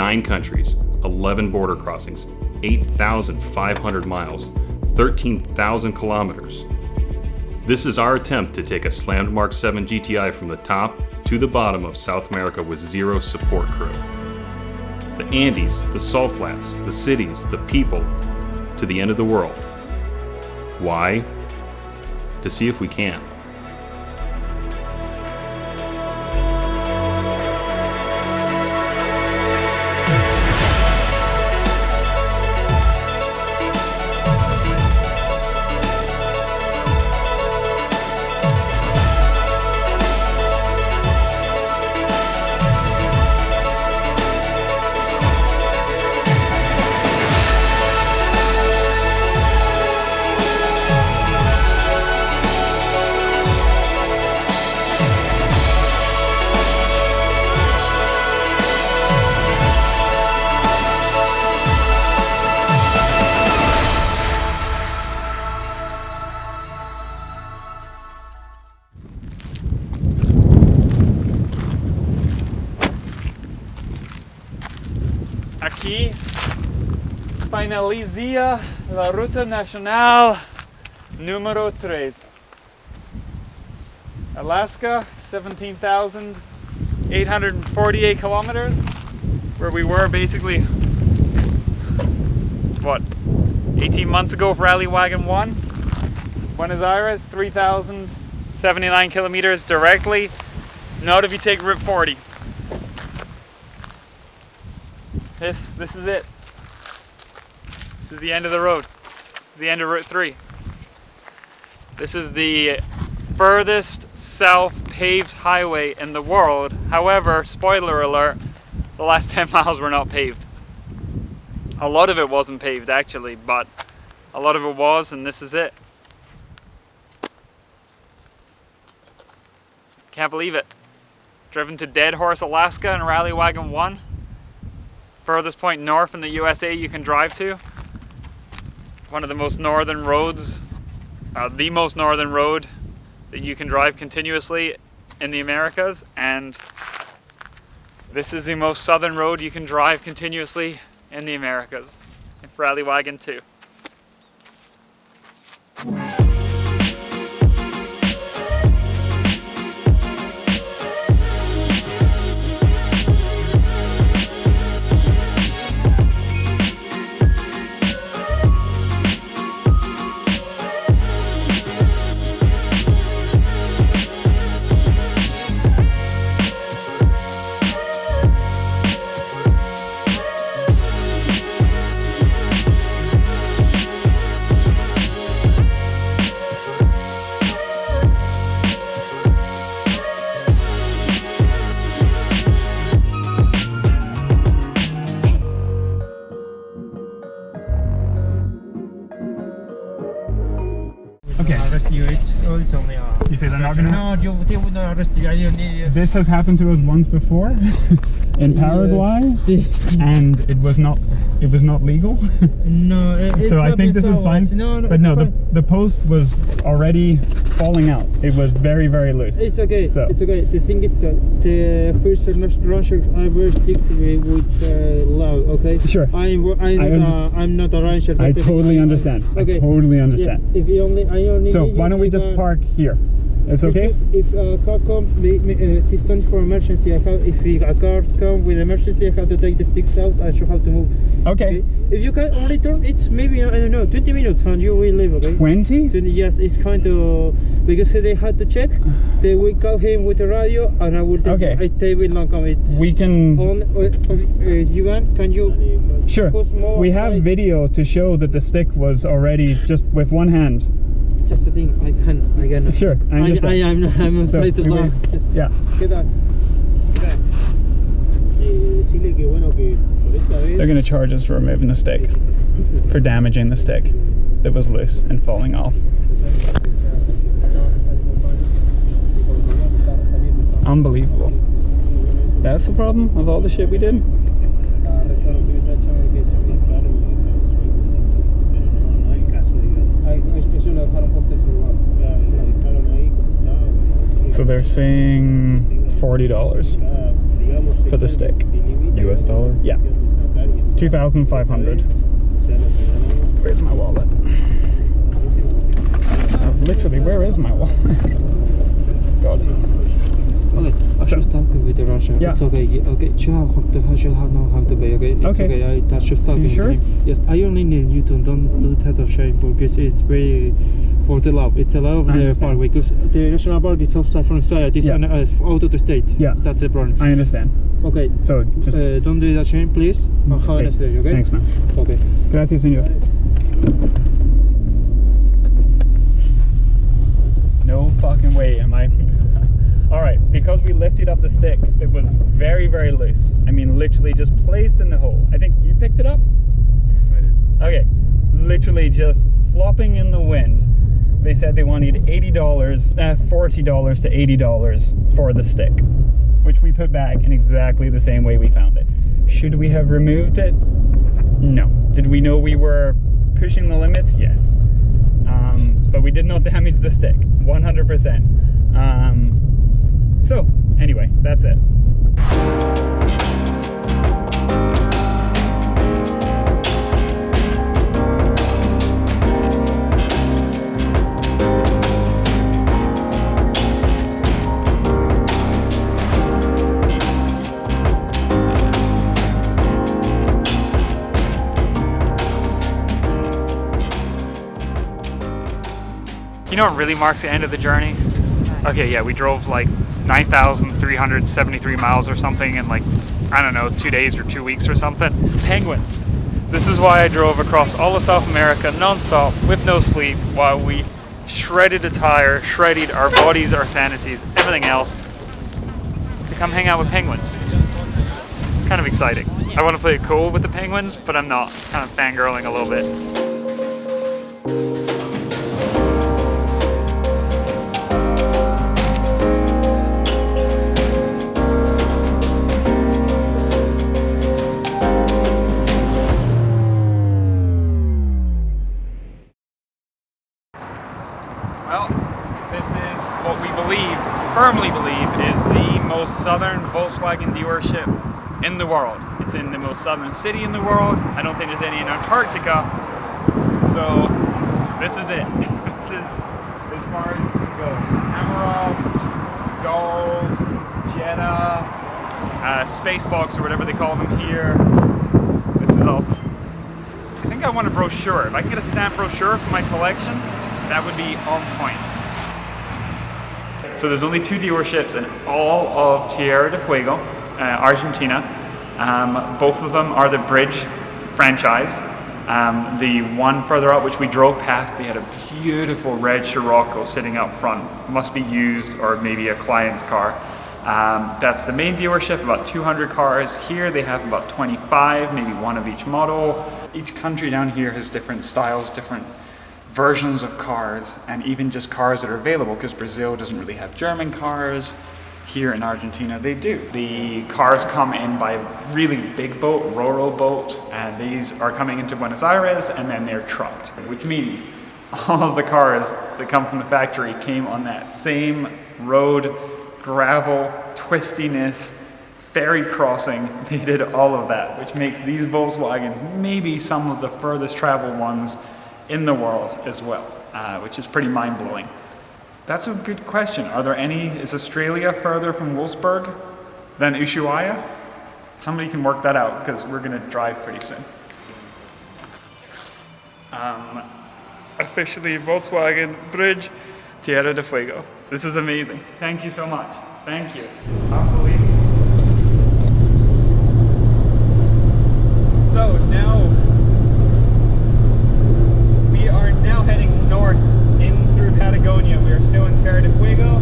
9 countries, 11 border crossings, 8,500 miles, 13,000 kilometers. This is our attempt to take a slammed Mark 7 GTI from the top to the bottom of South America with zero support crew. The Andes, the salt flats, the cities, the people, to the end of the world. Why? To see if we can. Aquí finaliza la Ruta Nacional número 3. Alaska, 17,848 kilometers, where we were basically, what, 18 months ago for Rallywagen 1. Buenos Aires, 3,079 kilometers directly. Not if you take Route 40. This is it. This is the end of the road. This is the end of Route 3. This is the furthest south paved highway in the world. However, spoiler alert, the last 10 miles were not paved. A lot of it wasn't paved actually, but a lot of it was, and this is it. Can't believe it. Driven to Dead Horse, Alaska in Rallywagen 1. Furthest point north in the USA you can drive to. One of the most northern roads, the most northern road that you can drive continuously in the Americas, and this is the most southern road you can drive continuously in the Americas, in Rallywagen 2. It's only you say they're not gonna? No, they would not arrest you. This has happened to us once before in Paraguay, and it was not legal. No, so I think this is fine. No, but no, the post was already falling out. It was very, very loose. It's okay. So. It's okay. The thing is that the first rancher I will stick with love. Okay. Sure. I'm not a rancher. I totally understand. Okay. I totally understand. Yes, if you only, so why don't we just park here? It's okay? Because if a car comes, it's only for emergency. If a car come with emergency, I have to take the sticks out. I should have to move. Okay. If you can only turn, it's maybe, I don't know, 20 minutes and you will leave, okay? 20? Yes, it's kind of, because they had to check. They will call him with the radio and I will take okay. They will not come. We can... you want, can you... Sure. We have video to show that the stick was already just with one hand. Just the thing, I can. Sure, I understand. I'm on site alone. Yeah. They're going to charge us for removing the stick, for damaging the stick that was loose and falling off. Unbelievable. That's the problem of all the shit we did. So they're saying $40 for the stick. US dollar? Yeah. 2,500. Where's my wallet? Literally, where is my wallet? God. Okay, I should talk with the Russian. Yeah. It's okay. Okay, should have know how to pay. Okay, it's okay. I just talking You sure? with him. Yes, I only need you to don't do that of sharing because it's very for the love. It's a lot of the park because the national park is outside from Australia. It's out of the state. Yeah, that's the problem. I understand. Okay. So just don't do that sharing, please. Have a nice day. Okay. Thanks, man. Okay. Gracias, señor. No fucking way am I. Alright, because we lifted up the stick, it was very, very loose. I mean, literally just placed in the hole. I think you picked it up? I did. Okay, literally just flopping in the wind. They said they wanted $40 to $80 for the stick, which we put back in exactly the same way we found it. Should we have removed it? No. Did we know we were pushing the limits? Yes. But we did not damage the stick, 100%. So, anyway, that's it. You know what really marks the end of the journey? Okay, yeah, we drove like 9,373 miles or something in like, I don't know, 2 days or 2 weeks or something. Penguins. This is why I drove across all of South America non-stop with no sleep while we shredded a tire, shredded our bodies, our sanities, everything else to come hang out with penguins. It's kind of exciting. I want to play it cool with the penguins, but I'm not. Kind of fangirling a little bit. Well, this is what we firmly believe, is the most southern Volkswagen dealership in the world. It's in the most southern city in the world. I don't think there's any in Antarctica. So, this is it. This is as far as you can go. Amarok, Gulls, Jetta, Spacebox, or whatever they call them here. This is awesome. I think I want a brochure. If I can get a stamp brochure for my collection, that would be on point. So there's only 2 dealerships in all of Tierra del Fuego, Argentina. Both of them are the Bridge franchise. The one further out, which we drove past, they had a beautiful red Scirocco sitting out front. Must be used, or maybe a client's car. That's the main dealership, about 200 cars. Here they have about 25, maybe one of each model. Each country down here has different styles, different versions of cars, and even just cars that are available, because Brazil doesn't really have German cars. Here in Argentina they do. The cars come in by really big boat, Ro-Ro boat, and these are coming into Buenos Aires and then they're trucked, which means all of the cars that come from the factory came on that same road, gravel, twistiness, ferry crossing. They did all of that, which makes these Volkswagens maybe some of the furthest traveled ones in the world as well, which is pretty mind-blowing. That's a good question. Are there any, is Australia further from Wolfsburg than Ushuaia? Somebody can work that out, because we're gonna drive pretty soon. Officially Volkswagen Bridge, Tierra del Fuego. This is amazing. Thank you so much. Thank you. Unbelievable. So now, we are now heading north in through Patagonia. We are still in Tierra del Fuego.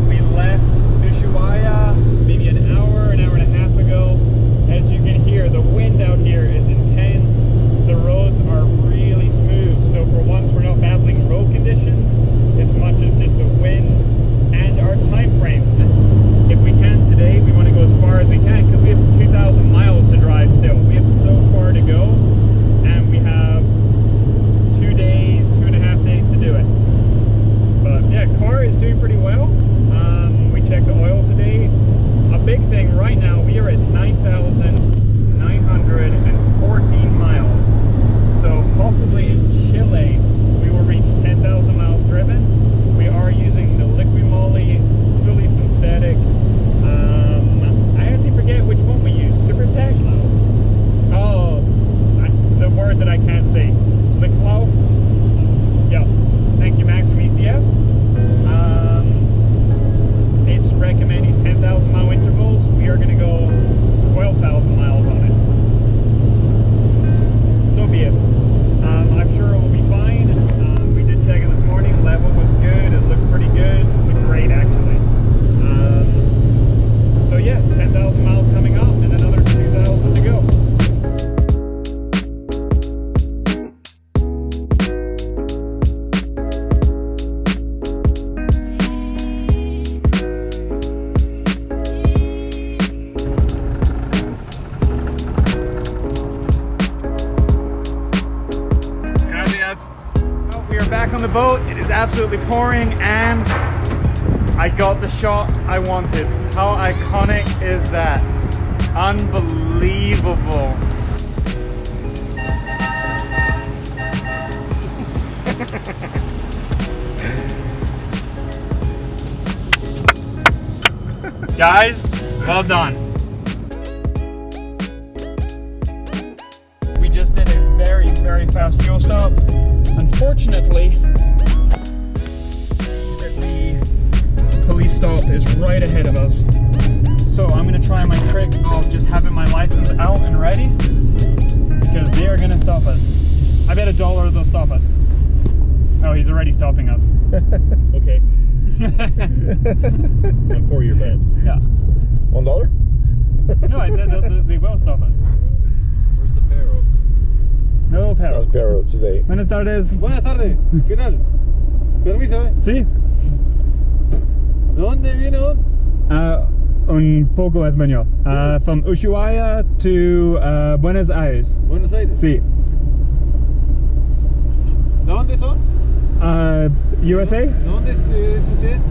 We left Ushuaia maybe an hour and a half ago. As you can hear, the wind out here is intense. The roads are really smooth. So for once, we're not battling road conditions as much as just the wind and our time frame. If we can back on the boat. It is absolutely pouring and I got the shot I wanted. How iconic is that? Unbelievable. Guys, well done. We just did a very, very fast fuel stop. Unfortunately, the police stop is right ahead of us. So I'm gonna try my trick of just having my license out and ready because they are gonna stop us. I bet $1 they'll stop us. Oh, he's already stopping us. Okay. And for your bet. Yeah. $1? No, I said they will stop us. Where's the barrel? No perro. Estamos perro today. Buenas tardes. Buenas tardes, ¿qué tal? Permiso, Sí. ¿de dónde viene hoy? Un poco español. From Ushuaia to Buenos Aires. Buenos Aires. Sí. ¿De dónde son? USA? ¿De dónde es usted?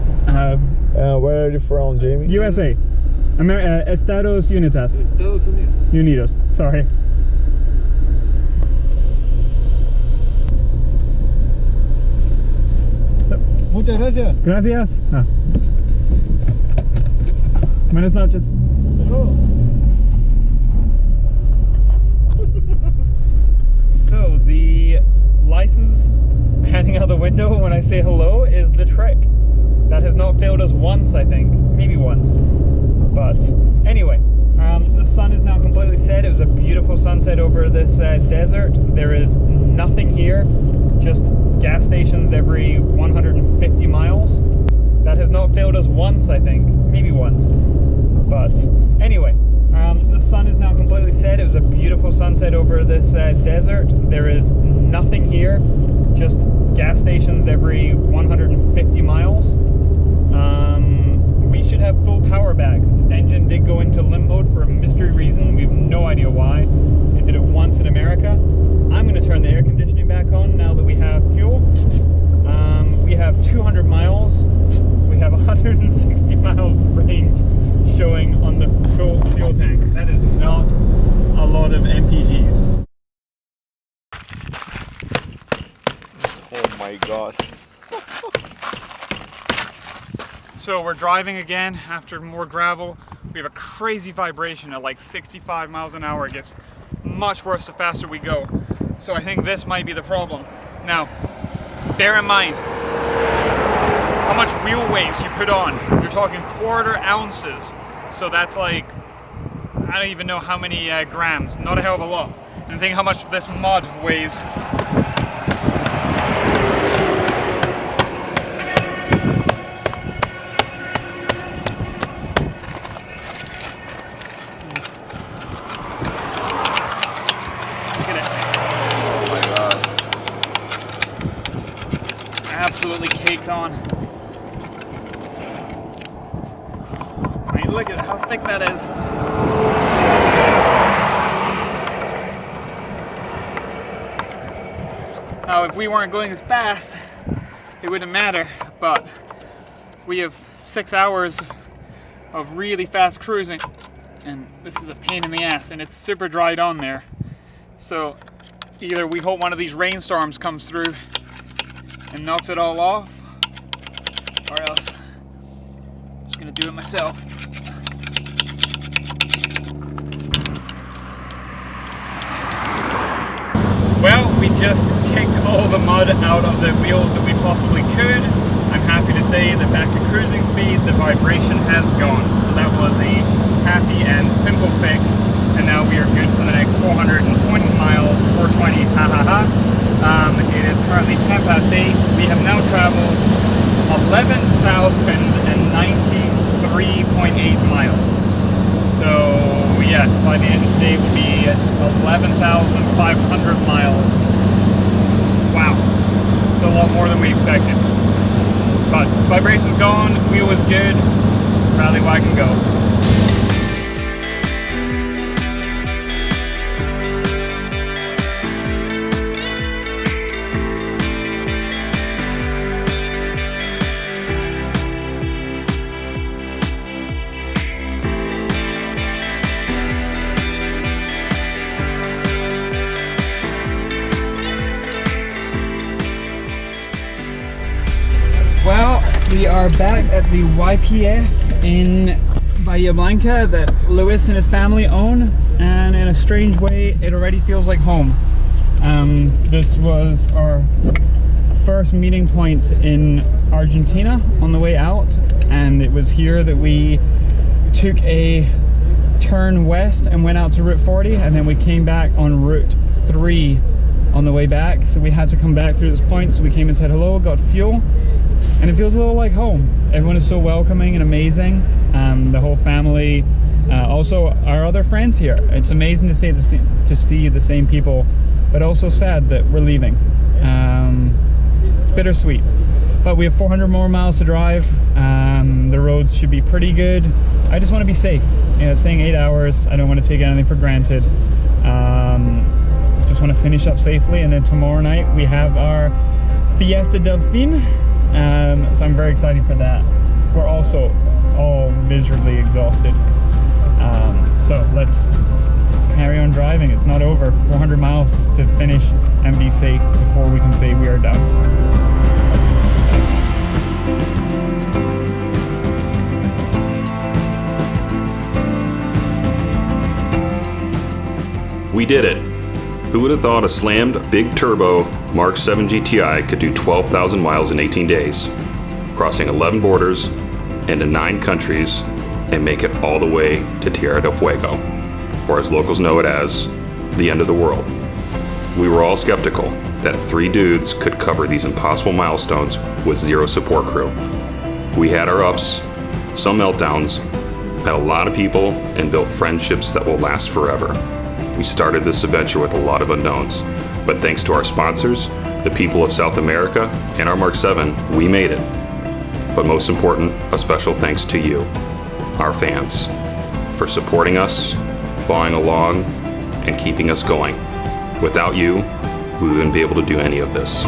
Where are you from, Jamie? USA. Estados Unidos. Estados Unidos. Unidos. Sorry. Muchas gracias. Gracias. Buenas noches. Hello. So the license handing out the window when I say hello is the trick. That has not failed us once, I think. Maybe once. But anyway, the sun is now completely set. It was a beautiful sunset over this desert. There is nothing here, just gas stations every 150 miles. That has not failed us once, I think. Maybe once. But anyway, the sun is now completely set. It was a beautiful sunset over this desert. There is nothing here, just gas stations every 150 miles. We should have full power back. The engine did go into limp mode for a mystery reason. We have no idea why. It did it once in America. I'm going to turn the air conditioning back on now that we have fuel. We have 200 miles. We have 160 miles range showing on the fuel tank. That is not a lot of MPGs. Oh my gosh. So we're driving again after more gravel. We have a crazy vibration at like 65 miles an hour. It gets much worse the faster we go. So I think this might be the problem. Now, bear in mind how much wheel weights you put on. You're talking 1/4 ounces. So that's like, I don't even know how many grams, not a hell of a lot. And think how much this mud weighs. Absolutely caked on. I mean, look at how thick that is. Now, if we weren't going as fast, it wouldn't matter, but we have 6 hours of really fast cruising, and this is a pain in the ass, and it's super dried on there. So either we hope one of these rainstorms comes through and knocks it all off, or else I'm just gonna do it myself. Well, we just kicked all the mud out of the wheels that we possibly could. I'm happy to say that back to cruising speed, the vibration has gone. So that was a happy and simple fix, and now we are good for the next 420 miles, 420, ha ha ha. It is currently 10 past 8. We have now traveled 11,093.8 miles. So yeah, by the end of today we'll be at 11,500 miles. Wow, it's a lot more than we expected. But vibration's gone, wheel is good, Rallywagen go. We are back at the YPF in Bahia Blanca that Lewis and his family own, and in a strange way it already feels like home. This was our first meeting point in Argentina on the way out, and it was here that we took a turn west and went out to Route 40, and then we came back on Route 3 on the way back, so we had to come back through this point. So we came and said hello, got fuel, and it feels a little like home. Everyone is so welcoming and amazing. The whole family, also our other friends here. It's amazing to see the same people, but also sad that we're leaving. It's bittersweet, but we have 400 more miles to drive. The roads should be pretty good. I just want to be safe. You know, it's saying 8 hours. I don't want to take anything for granted. Just want to finish up safely, and then tomorrow night we have our Fiesta Delfin. So I'm very excited for that. We're also all miserably exhausted. So let's carry on driving. It's not over. 400 miles to finish and be safe before we can say we are done. We did it. Who would have thought a slammed big turbo Mark 7 GTI could do 12,000 miles in 18 days, crossing 11 borders into 9 countries, and make it all the way to Tierra del Fuego, or as locals know it as, the end of the world. We were all skeptical that 3 dudes could cover these impossible milestones with zero support crew. We had our ups, some meltdowns, met a lot of people, and built friendships that will last forever. We started this adventure with a lot of unknowns, but thanks to our sponsors, the people of South America, and our Mark 7, we made it. But most important, a special thanks to you, our fans, for supporting us, following along, and keeping us going. Without you, we wouldn't be able to do any of this.